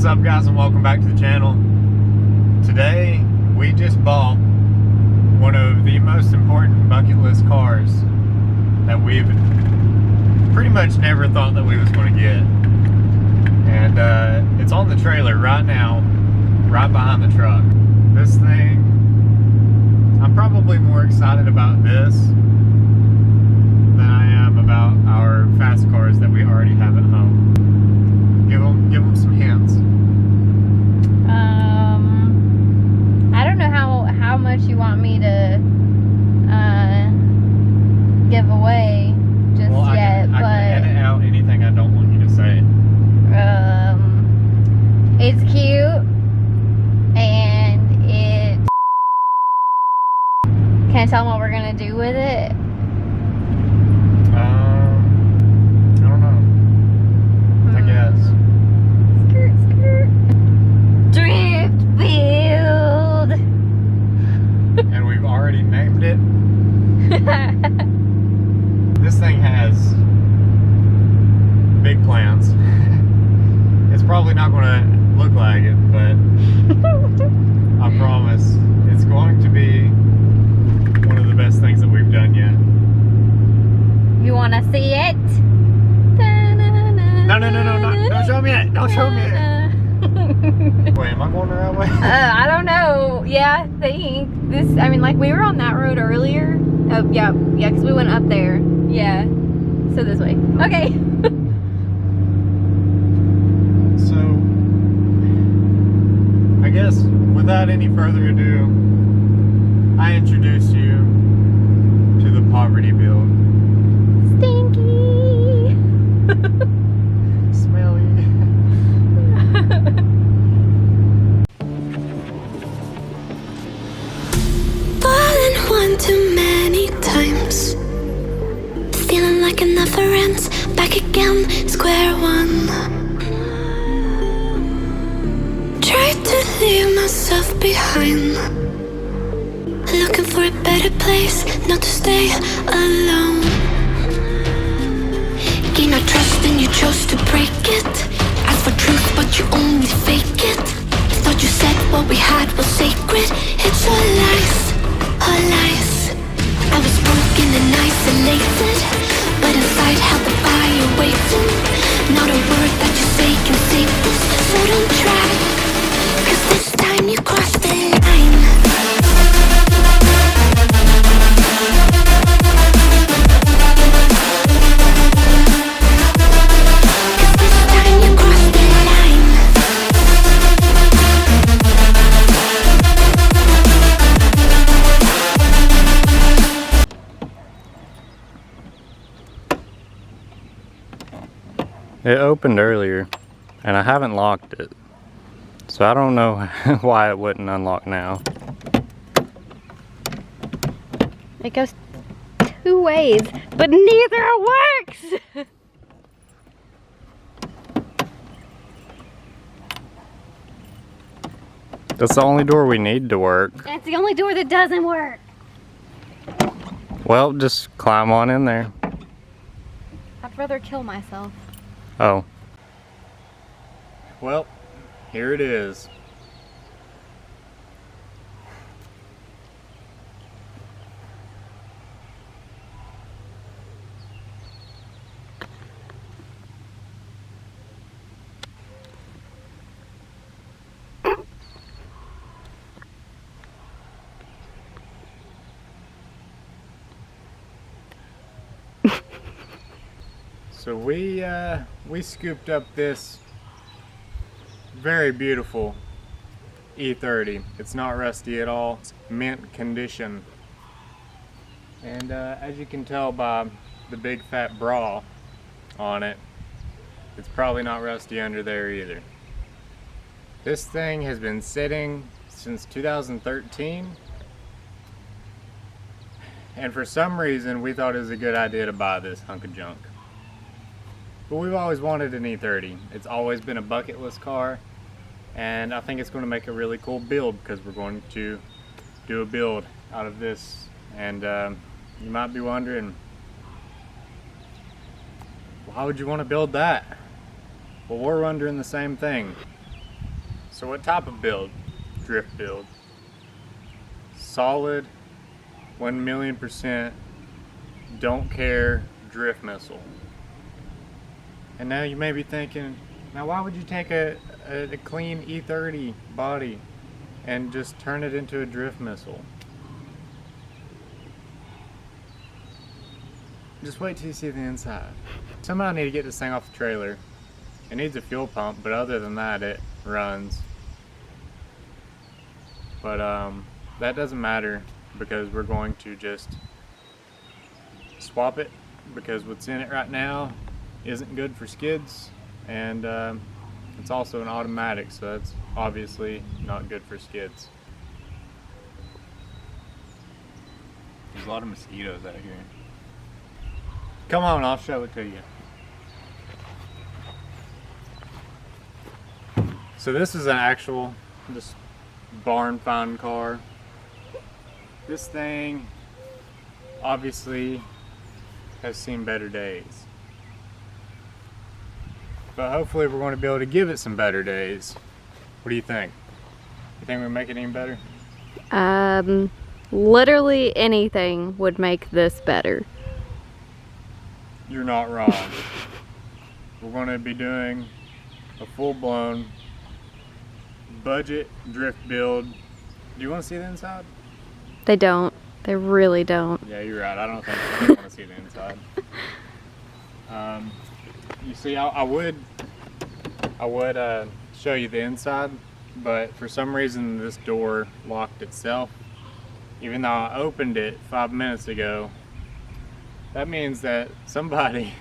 What's up, guys, and welcome back to the channel. Today we just bought one of the most important bucket list cars that we've pretty much never thought that we was going to get, and it's on the trailer right now, right behind the truck. This thing, I'm probably more excited about this than I am about our fast cars that we already have at home. Give them some hints. I don't know how much you want me to give away just yet, I but can edit out anything I don't want you to say. It's cute and it's. Can I tell them what we're gonna do with it? I don't know. I guess. Skirt. Drift build. And we've already named it. This thing has big plans. It's probably not going to look like it, but I promise it's going to be one of the best things that we've done yet. You want to see it? No, don't show me it. Don't show me it. Wait, am I going the right way? I don't know. Yeah, I think this. I mean, like we were on that road earlier. Oh, yeah, because we went up there. Yeah. So this way. Okay. So, I guess without any further ado, I introduce you to the poverty build. Stinky. Smelly. Fallen one too many times, feeling like it never ends. Back again, square one. Tried to leave myself behind, looking for a better place, not to stay alone. Gain our trust and you chose to break it. Ask for truth but you only fake it. Thought you said what we had was sacred. It's all lies, all lies. I was broken and isolated, but inside held the fire waiting. Not a word that you say can save this, so don't try, 'cause this time you crossed the line. It opened earlier, and I haven't locked it, so I don't know why it wouldn't unlock now. It goes two ways, but neither works. That's the only door we need to work. That's the only door that doesn't work. Well, just climb on in there. I'd rather kill myself. Oh. Well, here it is. So we scooped up this very beautiful E30. It's not rusty at all. It's mint condition. And as you can tell by the big fat bra on it, it's probably not rusty under there either. This thing has been sitting since 2013. And for some reason we thought it was a good idea to buy this hunk of junk. But we've always wanted an E30. It's always been a bucket list car, and I think it's going to make a really cool build because we're going to do a build out of this. And you might be wondering, why would you want to build that? Well, we're wondering the same thing. So what type of build? Drift build. Solid, 1,000,000% don't care drift missile. And now you may be thinking, now why would you take a clean E30 body and just turn it into a drift missile? Just wait till you see the inside. Somehow I need to get this thing off the trailer. It needs a fuel pump, but other than that, it runs. But that doesn't matter because we're going to just swap it because what's in it right now isn't good for skids, and it's also an automatic, so that's obviously not good for skids. There's a lot of mosquitoes out here. Come on, I'll show it to you. So this is an actual just barn find car. This thing obviously has seen better days, but hopefully we're going to be able to give it some better days. What do you think? You think we make it any better? Literally anything would make this better. You're not wrong. We're going to be doing a full-blown budget drift build. Do you want to see the inside? They don't. They really don't. Yeah, you're right. I don't think I want to see the inside. You see, I would show you the inside, but for some reason this door locked itself. Even though I opened it 5 minutes ago, that means that somebody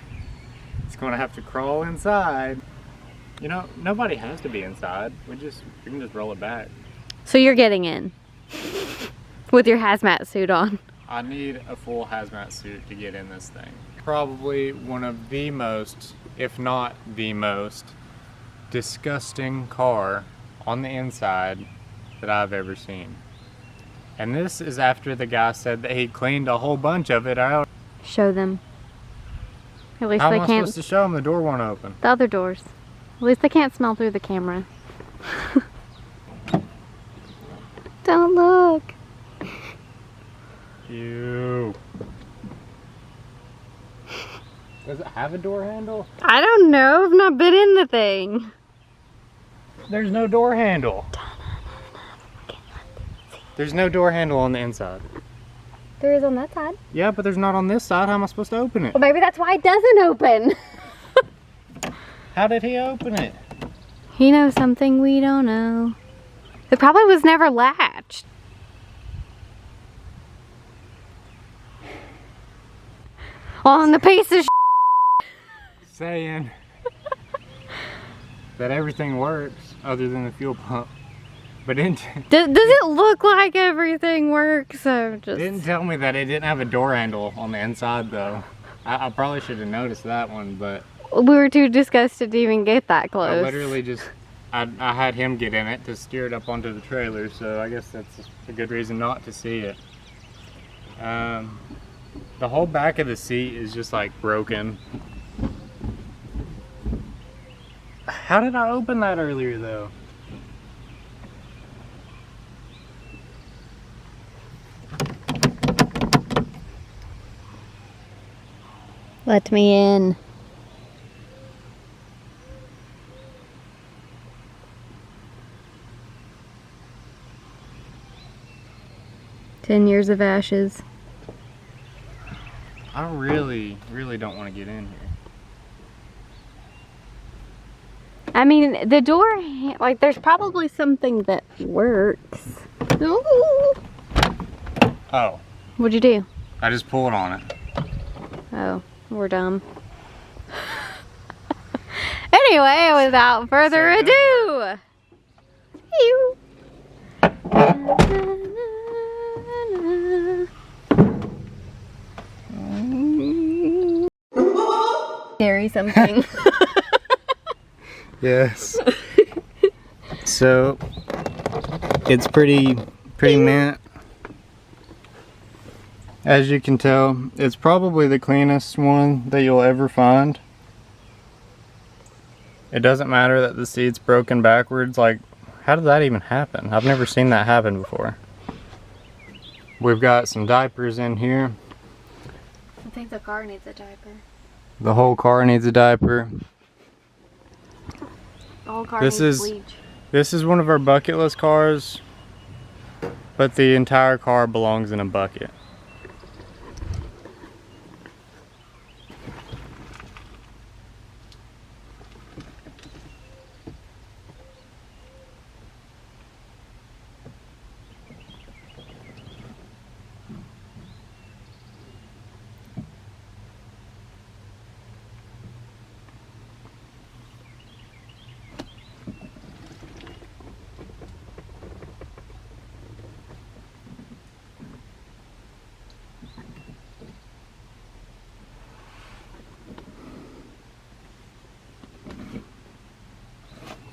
is going to have to crawl inside. You know, nobody has to be inside. We can just roll it back. So you're getting in with your hazmat suit on. I need a full hazmat suit to get in this thing. Probably one of the most, if not the most, disgusting car on the inside that I've ever seen. And this is after the guy said that he cleaned a whole bunch of it out. Show them. At least How they am I can't. supposed to show them? The door won't open. The other doors. At least they can't smell through the camera. Don't look. Ew. Does it have a door handle? I don't know. I've not been in the thing. There's no door handle. There's no door handle on the inside. There is on that side. Yeah, but there's not on this side. How am I supposed to open it? Well, maybe that's why it doesn't open. How did he open it? He knows something we don't know. It probably was never latched. On the piece of Saying that everything works other than the fuel pump. But does it look like everything works? Didn't tell me that it didn't have a door handle on the inside though. I probably should have noticed that one, but we were too disgusted to even get that close. I literally just, I had him get in it to steer it up onto the trailer, so I guess that's a good reason not to see it. The whole back of the seat is just like broken. How did I open that earlier though? Let me in. "10 years of ashes." I really don't want to get in here. I mean, the door, like, there's probably something that works. Ooh. Oh. What'd you do? I just pulled on it. Oh, we're dumb. Anyway, without further ado, you. Scary something. Yes. So it's pretty mint. As you can tell, it's probably the cleanest one that you'll ever find. It doesn't matter that the seat's broken backwards like How did that even happen? I've never seen that happen before. We've got some diapers in here. I think the car needs a diaper. The whole car needs a diaper. The whole car This needs is- bleach. This is one of our bucket list cars, but the entire car belongs in a bucket.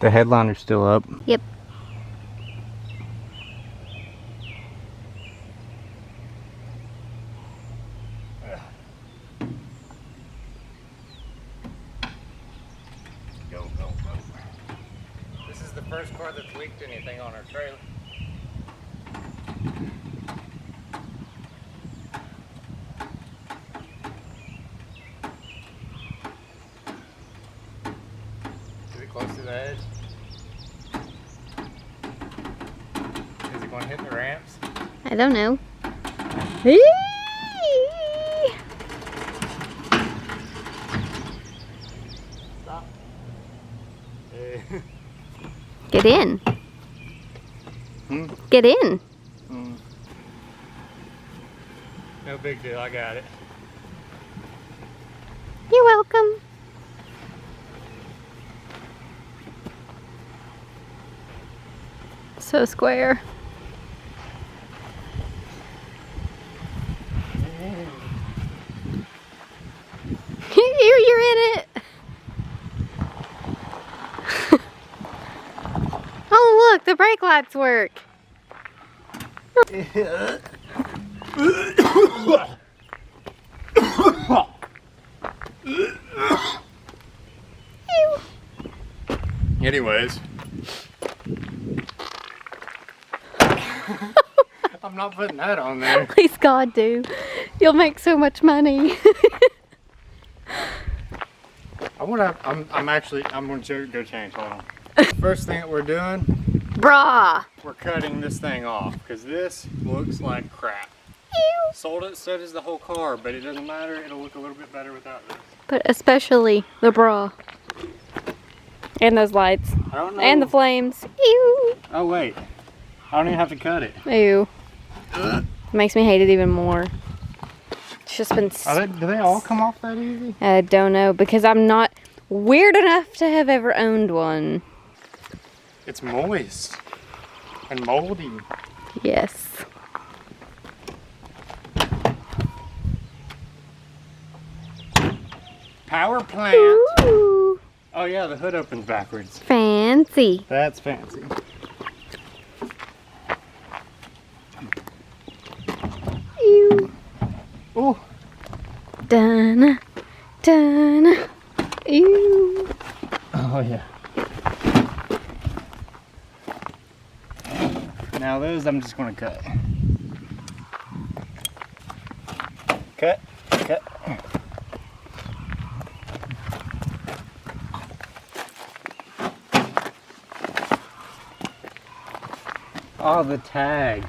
The headliner's still up. Yep. Go, go, go. This is the first car that's leaked anything on our trailer. Is it close to the edge? Is it going to hit the ramps? I don't know. Stop. Get in. Get in. No big deal, I got it. You're welcome. So square. You're in it. Oh look, the brake lights work. Anyways. I'm not putting that on there. Please God do. You'll make so much money. I'm gonna go change, hold on. First thing that we're doing, Brah. we're cutting this thing off because this looks like crap. Ew. Sold it, so does the whole car, but it doesn't matter. It'll look a little bit better without this. But especially the bra. And those lights. I don't know. And the flames. Ew. Oh wait, I don't even have to cut it. Ew. Makes me hate it even more. It's just been... Do they all come off that easy? I don't know, because I'm not weird enough to have ever owned one. It's moist and moldy. Yes. Power plant. Ooh. Oh yeah, the hood opens backwards. Fancy. That's fancy. Ew. Ooh. Dun. Dun. Ew. Oh yeah. Now those I'm just gonna cut. Cut. Cut. Oh, the tag.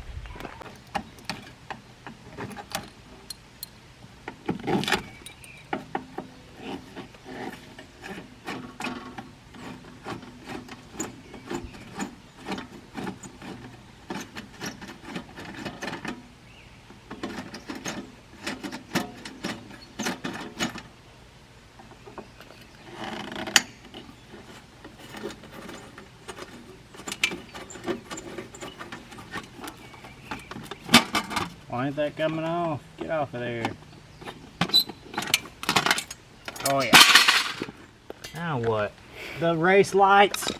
Why ain't that coming off? Get off of there. Oh yeah. Now what? The race lights?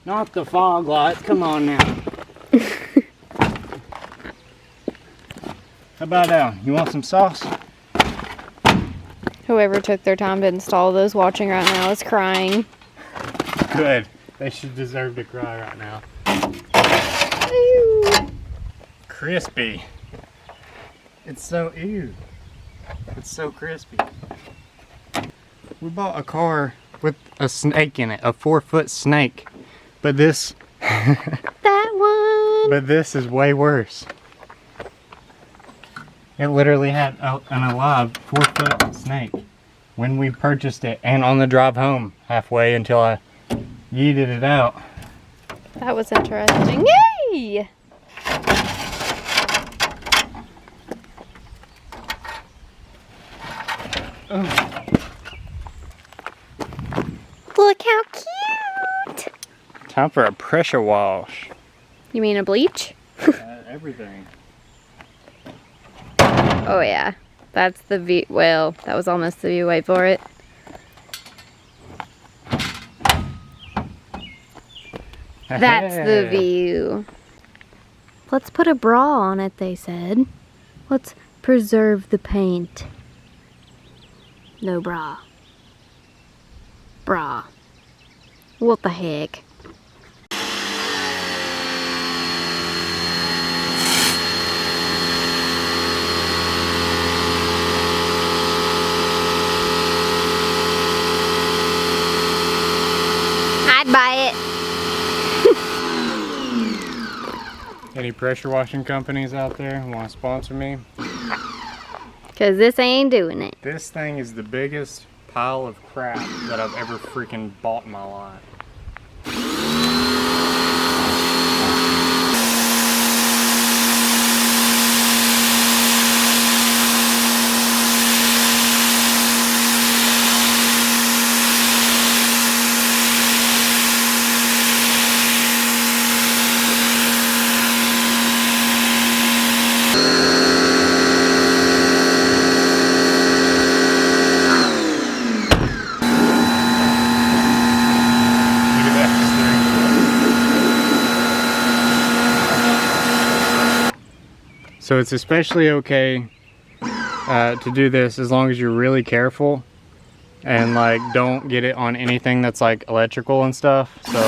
Not the fog lights. Come on now. How about now? You want some sauce? Whoever took their time to install those watching right now is crying. Good. They should deserve to cry right now. Ew. Crispy. It's so ew. It's so crispy. We bought a car with a snake in it, a 4-foot snake. But this That one. But this is way worse. It literally had an alive 4-foot snake when we purchased it, and on the drive home halfway until I yeeted it out. That was interesting. Yay! Oh. Look how cute! Time for a pressure wash. You mean a bleach? Everything. Oh yeah, that's the view. Well, that was almost the view. Wait for it. That's the view. Let's put a bra on it, they said. Let's preserve the paint. No bra. Bra. What the heck? I'd buy it. Any pressure washing companies out there who want to sponsor me? Cause this ain't doing it. This thing is the biggest pile of crap that I've ever freaking bought in my life. So it's especially okay to do this as long as you're really careful and like don't get it on anything that's like electrical and stuff. So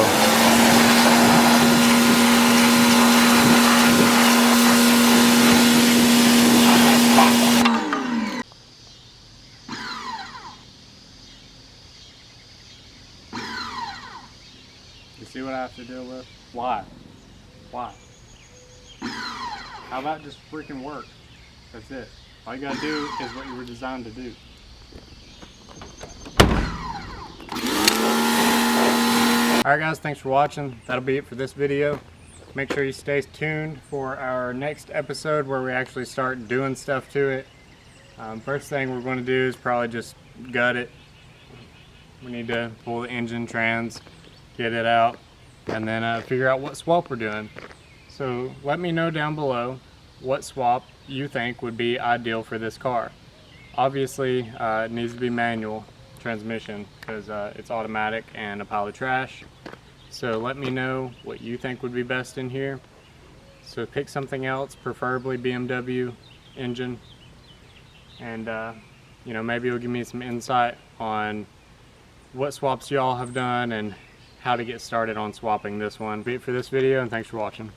you see what I have to deal with? Why? Why? How about just freaking work? That's it. All you gotta do is what you were designed to do. Alright guys, thanks for watching. That'll be it for this video. Make sure you stay tuned for our next episode where we actually start doing stuff to it. First thing we're going to do is probably just gut it. We need to pull the engine, trans, get it out, and then figure out what swap we're doing. So let me know down below what swap you think would be ideal for this car. Obviously it needs to be manual transmission because it's automatic and a pile of trash. So let me know what you think would be best in here. So pick something else, preferably BMW engine, and you know, maybe it'll give me some insight on what swaps y'all have done and how to get started on swapping this one. Be it for this video, and thanks for watching.